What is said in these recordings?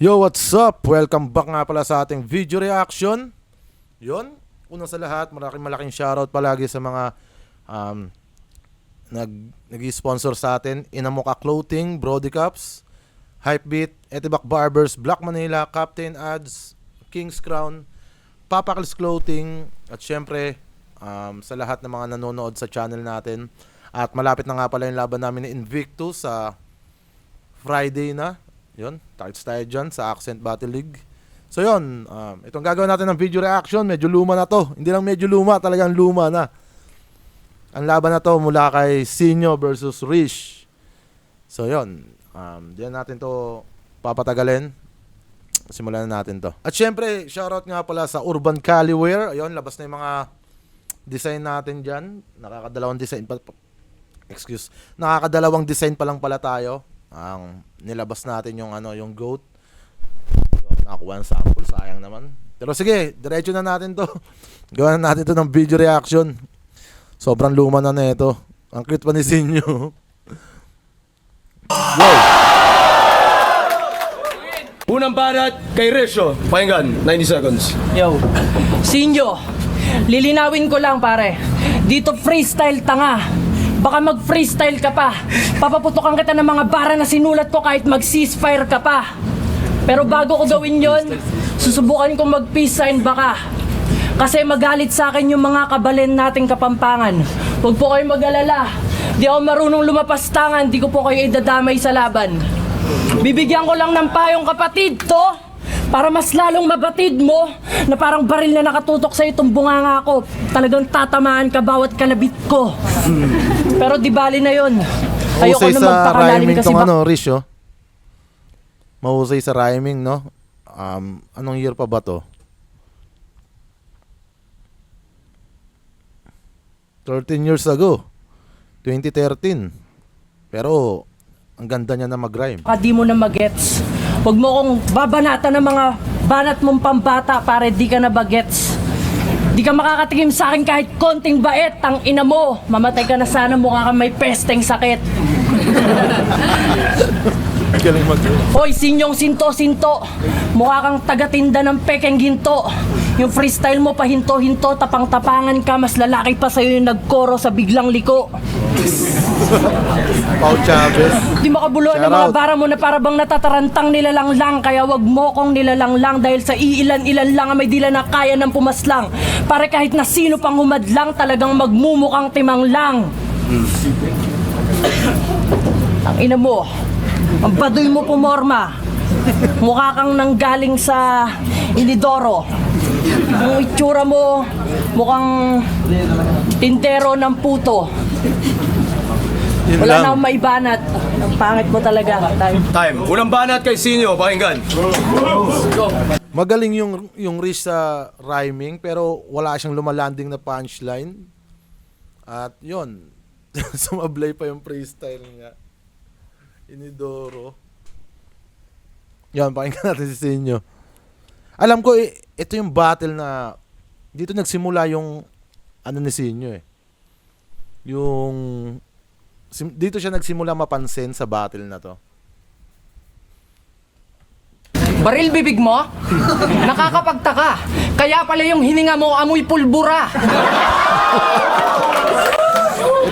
Yo, what's up? Welcome back nga pala sa ating video reaction. Yon, una sa lahat, malaking shoutout palagi sa mga nag-sponsor sa atin. Inamoka Clothing, Brody Cups, Hypebeat, Etibac Barbers, Black Manila, Captain Ads, King's Crown, Papaklis Clothing, at syempre sa lahat ng mga nanonood sa channel natin. At malapit na nga pala yung laban namin ni Invictus sa Friday na. Yun, targets tayo dyan sa Accent Battle League. So yun, itong gagawin natin ng video reaction. Medyo luma na to. Hindi lang medyo luma, talagang luma na. Ang laban na to mula kay Sinyo versus Rish. So yun, diyan natin to papatagalin. Simulan na natin to. At syempre, shoutout nga pala sa Urban Caliwear. Ayun, labas na yung mga design natin dyan. Nakakadalawang design pa lang pala tayo. Ang nilabas natin yung yung goat. Nakakuha ng sample, sayang naman. Pero sige, diretso na natin to. Gawa na natin to ng video reaction. Sobrang luma na ito. Ang cute pa ni Sinyo. Wow. Unang banat kay Resyo. Pakinggan, 90 seconds. Yo, Sinyo, lilinawin ko lang pare. Dito freestyle tanga. Baka mag-freestyle ka pa. Papaputokan kita ng mga bara na sinulat ko kahit mag-ceasefire ka pa. Pero bago ko gawin yon, susubukan kong mag-peace sign baka. Kasi magalit sa akin yung mga kabalen nating Kapampangan. Huwag po kayo mag-alala. Di ako marunong lumapastangan, di ko po kayo idadamay sa laban. Bibigyan ko lang ng payong kapatid to. Para mas lalong mabatid mo na parang baril na nakatutok sa itong bunganga ko. Talagang tatamaan ka bawat kalabit ko. Pero di bali na yun. Ayoko Mahusay na sa magpakalalim rhyming kasi tong Rish, oh. Mahusay sa rhyming, no? Anong year pa ba to? 13 years ago. 2013. Pero ang ganda niya na mag-rhyme. baka di mo na magets. Huwag mo kong babanatan ng mga banat mong pambata para di ka na bagets. Di ka makakatikim sa akin kahit konting bait. Ang ina mo, mamatay ka na sana, mukha kang may pesteng sakit. Galing mag-rhyme. Hoy, Sinyong Sinto-Sinto, mukha kang tagatinda ng pekeng ginto. Yung freestyle mo pahinto-hinto, tapang-tapangan ka, mas lalaki pa sa'yo yung nagkoro sa biglang liko. Pau Chavez. Di makabulo ng mga bara mo na parabang natatarantang nilalanglang. Kaya wag mo kong nilalanglang dahil sa iilan-ilan lang ang may dila na kaya ng pumaslang. Para kahit na sino pang humadlang, talagang magmumukhang timang lang. Ang ina mo, ang baduy mo pumorma. Mukha kang nanggaling sa Inidoro. Ang itsura mo, mukhang tintero ng puto. Wala na akong maibanat. Ang pangit mo talaga. Time. Unang banat kay Sinyo. Pakinggan. Magaling yung Rish sa rhyming pero wala siyang lumalanding na punchline. At yun, sumablay pa yung freestyle niya. Inidoro. Yan, pakinggan natin si Sinyo. Alam ko, ito yung battle na dito nagsimula yung ni Sinyo eh. Dito siya nagsimula mapansin sa battle na to. Baril bibig mo? Nakakapagtaka. Kaya pala yung hininga mo amoy pulbura.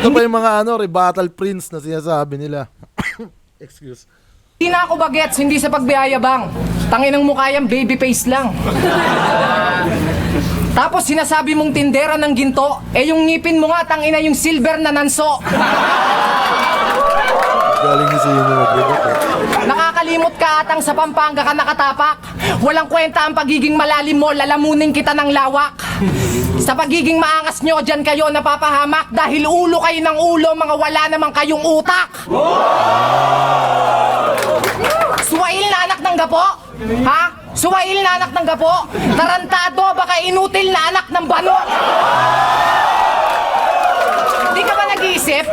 Ito pa yung mga rebuttal prints na sinasabi nila. Excuse. Hindi na ako bagets, hindi sa pagbiyayabang. Tanginang mukha yan, baby face lang. Tapos sinasabi mong tindera ng ginto, yung ngipin mo nga, tangina yung silver na nanso. Galing ni Sinyo mag-rebut eh. Nakakalimot ka atang sa Pampanga ka nakatapak. Walang kwenta ang pagiging malalim mo, lalamunin kita ng lawak. Sa pagiging maangas nyo, dyan kayo napapahamak. Dahil ulo kayo ng ulo, mga wala namang kayong utak. Suwail na anak ng gapo? Ha? Suwail na anak ng gapo? Tarantado, baka inutil na anak ng bano? Di ka ba nag-iisip? isip?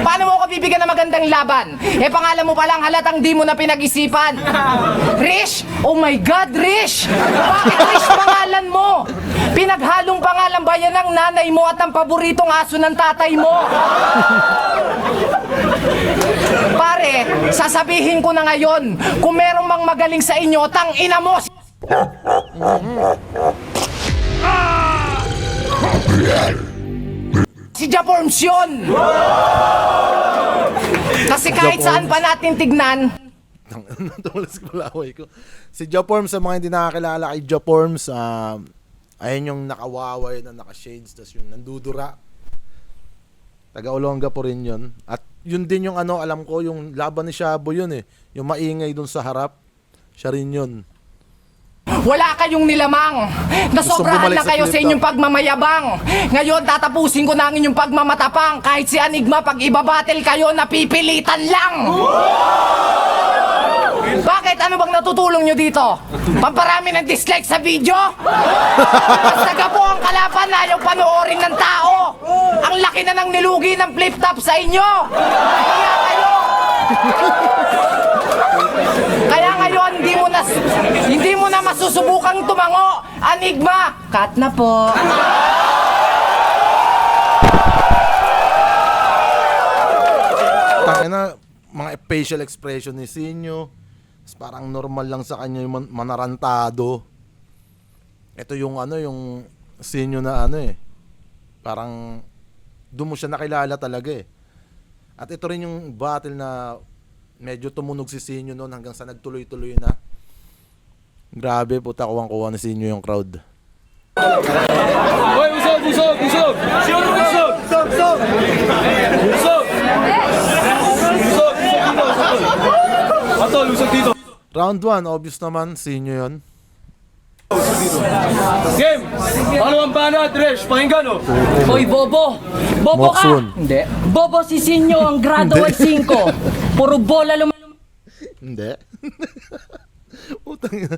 Paano mo ako bibigyan ng magandang laban? Eh, pangalan mo palang halatang di mo na pinag-isipan. Rish? Oh my God, Rish! Bakit Rish pangalan mo? Pinaghalong pangalan ba yan ng nanay mo at ang paboritong aso ng tatay mo? Pare, sasabihin ko na ngayon, kung merong mang magaling sa inyo, tang ina mo! Si Japorms yun! Kasi kahit saan pa natin tignan, Tumulas ko laway ko. Si Japorms, sa mga hindi nakakilala kay Japorms, ayun yung nakawaway na naka-shades, tas yung nandudura. Taga-Olonga po rin yun. At yun din yung alam ko, yung laban ni Shabo yun eh. Yung maingay dun sa harap, siya rin yun. wala kayong nilamang. Nasobrahan bumalik na sa kayo sa flip inyong pagmamayabang. Ngayon, tatapusin ko na ang inyong pagmamatapang. Kahit si Enigma, pag ibabattle kayo, napipilitan lang. Bakit? Ano bang natutulong nyo dito? Pamparami ng dislike sa video? Mas taga po ang kalaban na ayaw panoorin ng tao. Ang laki na ng nilugi ng flip-top sa inyo. Kaya kayo. Kaya ngayon, hindi mo na masusubukang tumango. Enigma, cut na po. Tangina, mga facial expression ni Sinyo, parang normal lang sa kanya yung manarantado. Ito yung yung Sinyo na parang doon mo siya nakilala talaga eh. At ito rin yung battle na medyo tumunog si Sinyo noon hanggang sa nagtuloy-tuloy na. Grabe, puta, kuwang-kuwa ni Sinyo yung crowd. Hoy, usog! Sino usog? Usog! Atol, usog dito. Round 1, obvious naman, Sinyo yun. Game! Ano ang banat, Resh? Pakinggan, oh! Hoy, Bobo! Bobo ka! Moksun. Hindi. Bobo si Sinyo ang grado ay 5. Puro bola Hindi. Utang ina.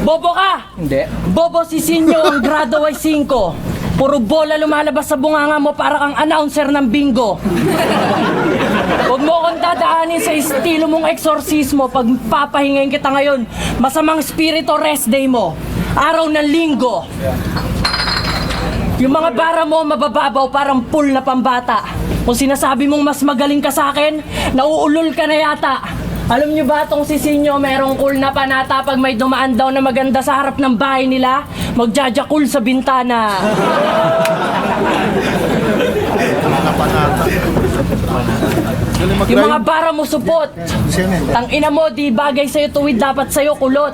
Bobo ka! Hindi. Bobo si Sinyo ang grado ay 5. Puro bola lumalabas sa bunganga mo para kang announcer ng bingo. Huwag mo akong dadaanin sa estilo mong eksorsismo pag papahingayin kita ngayon. Masamang spirito rest day mo. Araw ng linggo. Yung mga bara mo mabababaw parang pool na pambata. Kung sinasabi mong mas magaling ka sa akin, nauulol ka na yata. Alam nyo ba tong si Sinyo merong cool na panata pag may dumaan daw na maganda sa harap ng bahay nila? Magjajakul sa bintana. Yung mga bara mo supot. Tang ina mo, di bagay sa'yo tuwid, dapat sa'yo kulot.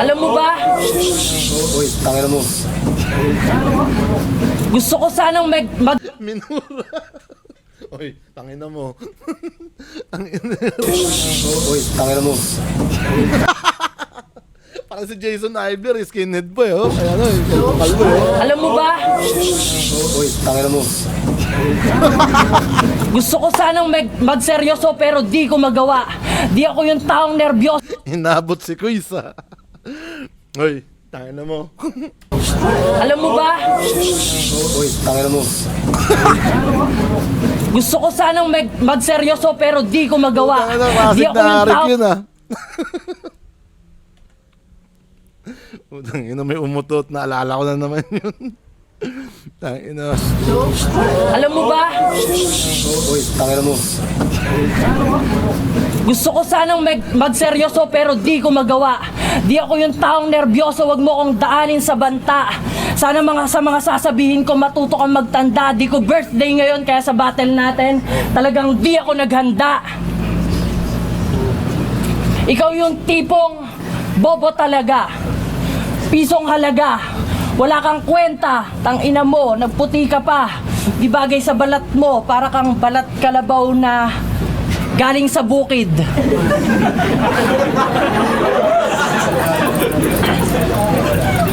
Alam mo ba? Tangina mo. Gusto ko sanang Minura. Oy, tangina mo. Tangina mo. Parang si Jason Iver, skinhead boy, oh. Kaya Alam mo ba? Tangina mo. Gusto ko sanang magseryoso pero di ko magawa. Di ako yung taong nervyoso. Inabot si Kuisa. Oy, tangina mo. Alam mo ba? Tangina mo. Gusto ko sanang magseryoso pero di ko magawa. Di Klasik ako na yung Arik taong... yun, ah. Tangina, may umutot. Naalala ko na naman yun. Tangina. Alam mo ba? Tangina mo. Gusto ko sanang magseryoso pero di ko magawa. Di ako yung taong nervyoso, wag mo akong daanin sa banta. Sana sa mga sasabihin ko matuto kang magtanda. Di ko birthday ngayon kaya sa battle natin talagang di ako naghanda. Ikaw yung tipong bobo talaga. Pisong halaga. Wala kang kwenta. Tang ina mo, nagputi ka pa. Di bagay sa balat mo, para kang balat kalabaw na galing sa bukid.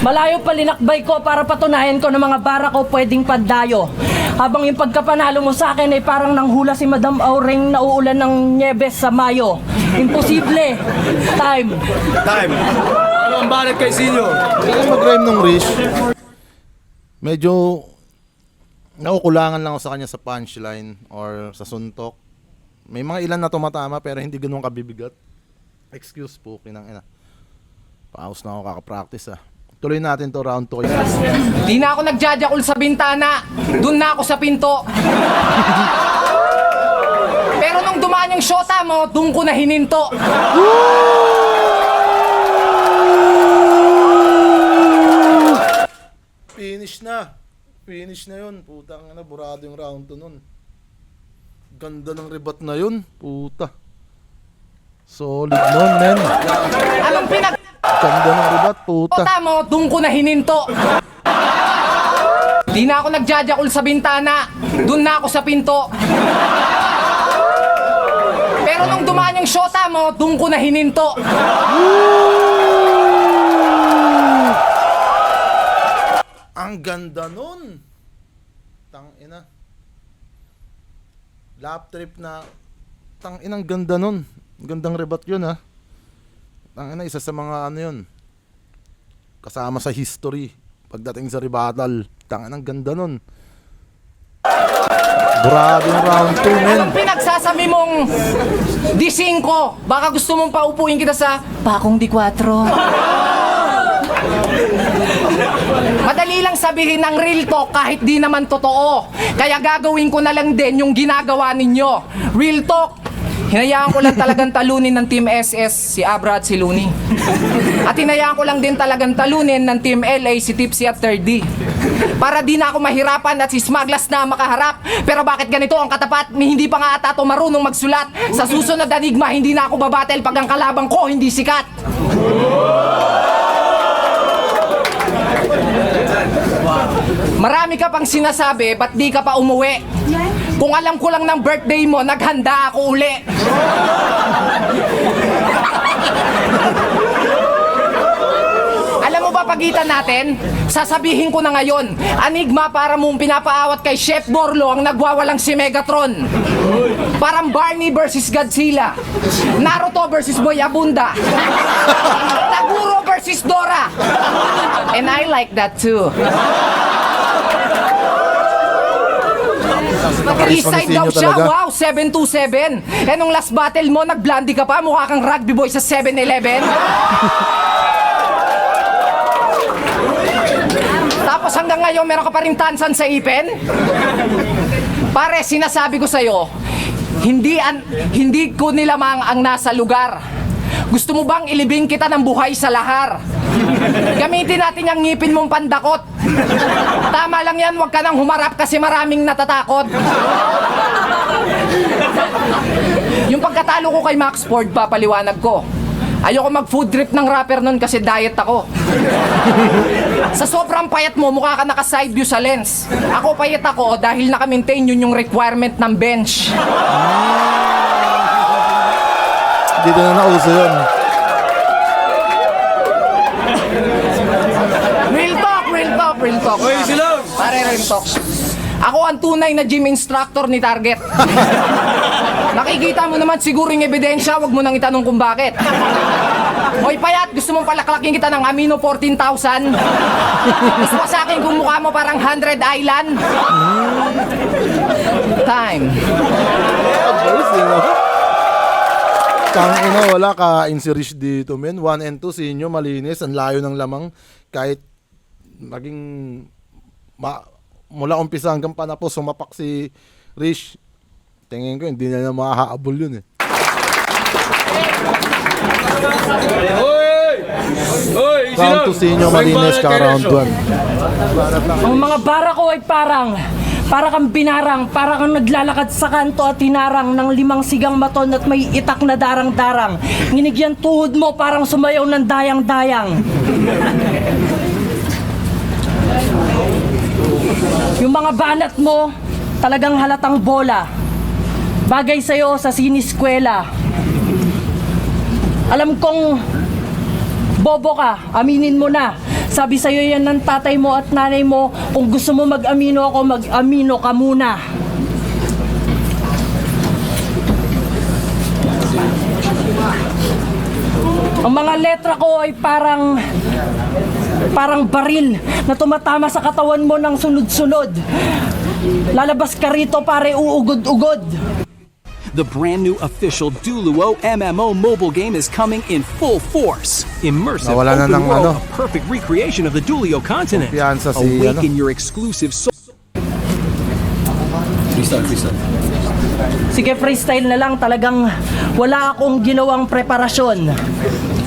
Malayo pa linakbay ko para patunayan ko na mga bara ko pwedeng pandayo. Habang yung pagkapanalo mo sa akin ay parang nanghula si Madam Aureng na uulan ng Nyebes sa Mayo. Imposible. Time. Ano ang banat kay Sinyo? Kaya mag-rhyme ng Rish. medyo nakukulangan lang ako sa kanya sa punchline or sa suntok. May mga ilan na tumatama pero hindi ganoon kabibigat. Excuse po, kinang ina. Paus na ako kakapractice ah. Tuloy natin to round 2. Di na ako nagjajakul sa bintana. Doon na ako sa pinto. Pero nung dumaan yung shota mo, doon ko na hininto. Finish na. Finish na yun. Putang na, burado yung round 2 nun. Ganda ng rebat na yun. Puta. Solid nun, men. Anong Ganda ng rebat, puta. pinag-shota mo, doon ko na hininto. Di na ako nagjajakul sa bintana. Doon na ako sa pinto. Pero nung dumaan yung shota mo, doon ko na hininto. Ang ganda nun. Tangina. Lap trip na. Tanginang ganda nun. Gandang rebat yun ha. Tangina, isa sa mga ano yun. Kasama sa history. Pagdating sa rebattle. Tanginang ganda nun. Burado yung round 2, men. Anong pinagsasami mong D5? Baka gusto mong paupuin kita sa Pakong D4. Madali lang sabihin ng real talk kahit di naman totoo. Kaya gagawin ko na lang din yung ginagawa ninyo. Real talk. Hinayaan ko lang talagang talunin ng Team SS si Abra at si Looney. At hinayaan ko lang din talagang talunin ng Team LA si Tipsy at 3D. Para di na ako mahirapan at si Smaglas na makaharap. Pero bakit ganito ang katapat? Ni hindi pa nga ata to marunong magsulat. Sa susunod na enigma, hindi na ako babattle pag ang kalabang ko hindi sikat. Marami ka pang sinasabi, ba't di ka pa umuwi? Kung alam ko lang ng birthday mo, naghanda ako uli. Alam mo ba pagitan natin? Sasabihin ko na ngayon, enigma para mong pinapaawat kay Chef Borlo ang nagwawalang si Megatron. Parang Barney versus Godzilla. Naruto versus Boy Abunda. Taguro versus Dora. And I like that too. East side daw siya, wow, 727. Eh nung last battle mo, nag-blondie ka pa, mukha kang rugby boy sa 7-Eleven. Tapos hanggang ngayon, meron ka pa rin tansan sa ipin? Pare, sinasabi ko sa'yo, hindi ko nilamang ang nasa lugar. Gusto mo bang ilibing kita ng buhay sa lahar? Gamitin natin yung ngipin mong pandakot. Tama lang yan, huwag ka nang humarap kasi maraming natatakot. Yung pagkatalo ko kay Max Ford, papaliwanag ko. Ayoko mag-food trip ng rapper nun kasi diet ako. Sa sobrang payat mo, mukha ka naka-side view sa lens. Ako payat ako dahil naka-maintain yun yung requirement ng bench. Dito na nauso yun. Real talk. Hoy, silang! Pare, real talk. Ako ang tunay na gym instructor ni Target. Nakikita mo naman siguro yung ebidensya, wag mo nang itanong kung bakit. Hoy payat, gusto mong palaklakin kita ng Amino 14,000? Gusto mo sa akin kung mukha mo parang 100 Island? Time. Tangina, wala ka inserish dito, men. 1 and 2 sa inyo, malinis. Ang layo ng lamang. Kahit maging mula umpisa hanggang panapos sumapak si Rish, tingin ko hindi na mahahabol yun eh. Hoy, Round 2 sa inyo, malinis ka round 1. Ang mga bara ko ay para kang binarang, para kang naglalakad sa kanto at hinarang ng 5 sigang baton at may itak na darang-darang. Nginigyan tuhod mo parang sumayaw ng dayang-dayang. Yung mga banat mo, talagang halatang bola. Bagay sa'yo sa siniskwela. Alam kong bobo ka, aminin mo na. Sabi sa'yo yan ng tatay mo at nanay mo, kung gusto mo mag-amino ako, mag-amino ka muna. Ang mga letra ko ay parang Parang baril na tumatama sa katawan mo ng sunod-sunod. Lalabas ka rito pare, uugod-ugod. The brand new official Duluo MMO mobile game is coming in full force. Immersive Nawala na open ng world, ano. a perfect recreation of the Dulio continent. Kumpiyansa si Awaken your exclusive soul. Freestyle. Sige, freestyle na lang. Talagang wala akong ginawang preparasyon.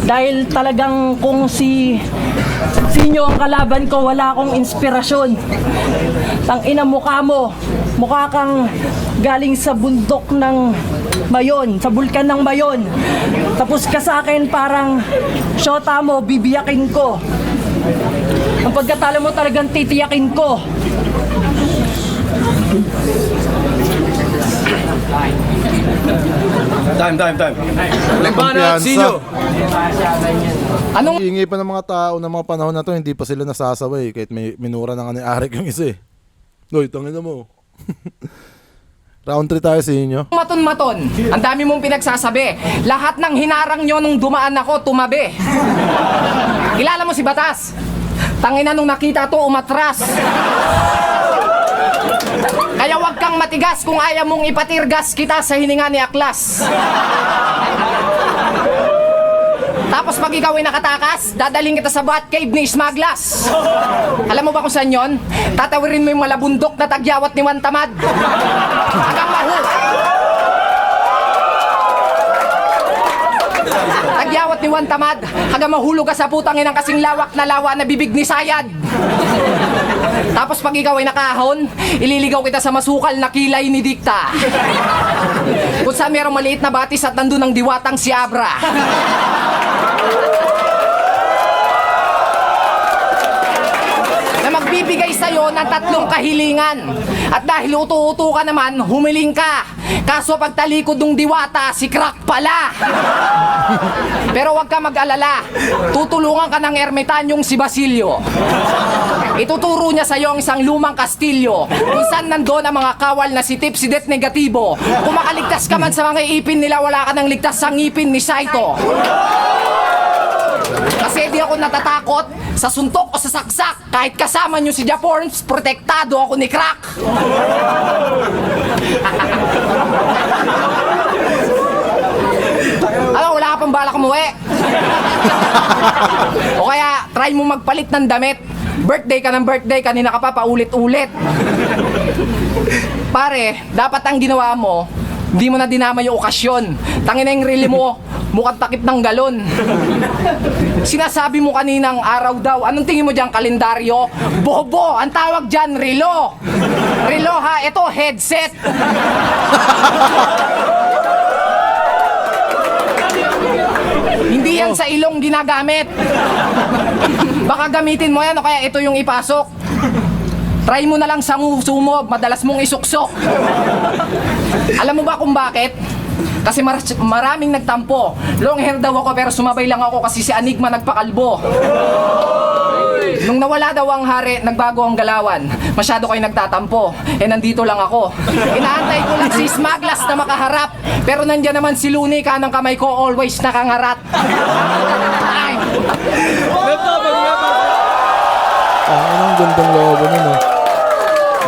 Dahil talagang kung si Sinyo ang kalaban ko, wala akong inspirasyon. Tangina, mukha mo. Mukha kang galing sa bundok ng Mayon, sa bulkan ng Mayon. Tapos ka sa akin parang syota mo, bibiyakin ko. Ang pagkatalo mo talagang titiyakin ko. Time. Labanan, Kumpiyansa. Sinyo. Iingay pa ng mga tao ng mga panahon na to, hindi pa sila nasasaway kahit may minura ng ani Arik yung isa eh. Doy, tangina mo. Round 3 tayo sa inyo. Maton-maton. Ang dami mong pinagsasabi. Lahat ng hinarang nyo nung dumaan ako, tumabi. Kilala mo si Batas? Tangina nung nakita to, umatras. Kaya wag kang matigas kung ayaw mong ipatirgas kita sa hininga ni Aklas. Tapos pag ikaw ay nakatakas, dadaling kita sa Batcave ni Smaglas. Alam mo ba kung saan yon? Tatawirin mo yung malabundok na tagyawat ni Juan Tamad. Hanggang mahu. Tagyawat ni Juan Tamad, hanggang mahulog ka sa putang inang kasing lawak na lawa na bibig ni Sayad. Tapos pag ikaw ay nakahon, ililigaw kita sa masukal na kilay ni Dikta. Kung saan merong maliit na batis at nandun ang diwatang si Abra. Na magbibigay sa'yo ng 3 kahilingan. At dahil utu-utu ka naman, humiling ka. Kaso pagtalikod ng diwata, si Crack pala. Pero wag ka mag-alala. Tutulungan ka ng ermitanyong si Basilio. Ituturo niya sa'yo ang isang lumang kastilyo kung saan nandun ang mga kawal na si Tipsy Det Negatibo. Kung makaligtas ka man sa mga ipin nila, wala ka nang ligtas sa ngipin ni Saito. Kasi di ako natatakot sa suntok o sa saksak. Kahit kasama nyo si Japorns, protektado ako ni Crack. Ano, wala ka pang balak umuwi? O kaya, try mo magpalit ng damit. Birthday ka ng birthday, kanina ka pa paulit-ulit. Pare, dapat ang ginawa mo, hindi mo na dinama yung okasyon. Tangina yung rili mo, mukhang takip ng galon. Sinasabi mo kaninang araw daw, anong tingin mo dyan, kalendaryo? Bobo, ang tawag dyan, relo. Relo ha, ito headset. Hindi yan sa ilong ginagamit. Baka gamitin mo yan o kaya ito yung ipasok. Try mo na lang sa sumo, madalas mong isuksok. Alam mo ba kung bakit? Kasi maraming nagtampo. Long hair daw ako pero sumabay lang ako kasi si Anigma nagpakalbo. Nung nawala daw ang hari, nagbago ang galawan. Masyado kayo nagtatampo. Nandito lang ako. Inaantay ko lang si Smaglas na makaharap. Pero nandyan naman si Looney, kanang kamay ko always nakangarat. Ay. Anong gandang lobo nun, no?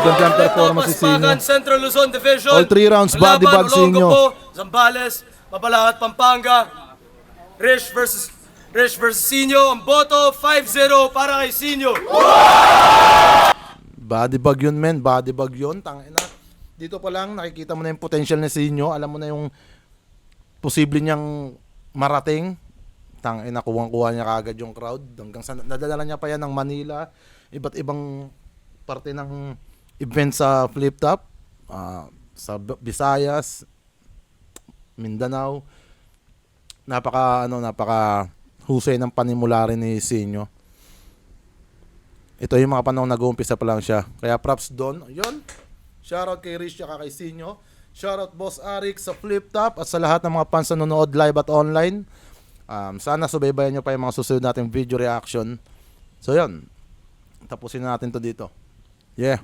Gandang performance si Sinyo. Paspagan, Central Luzon Division. All 3 rounds, body bag Sinyo. Zambales, Mabalacat, Pampanga. Rish versus Sinyo. Ang boto, 5-0 para kay Sinyo. Body bag yun, men. Body bag yun. Tangina. Dito pa lang, nakikita mo na yung potential ni Sinyo. Alam mo na yung posible niyang marating. Tangina, kuwang-kuha niya kagad yung crowd. Hanggang sa nadadala niya pa yan ng Manila. Iba't ibang parte ng event sa Flip Top. Sa Visayas, Mindanao. Napaka husay ng panimula rin ni Sinyo. Ito yung mga panahon nag-uumpisa pa lang siya. Kaya props doon. Yun. Shoutout kay Rich at kay Sinyo. Shoutout Boss Arik sa Flip Top at sa lahat ng mga fans na nanonood live at online. Sana subaybayan nyo pa yung mga susunod nating video reaction. So yun. Tapusin na natin to dito. Yeah.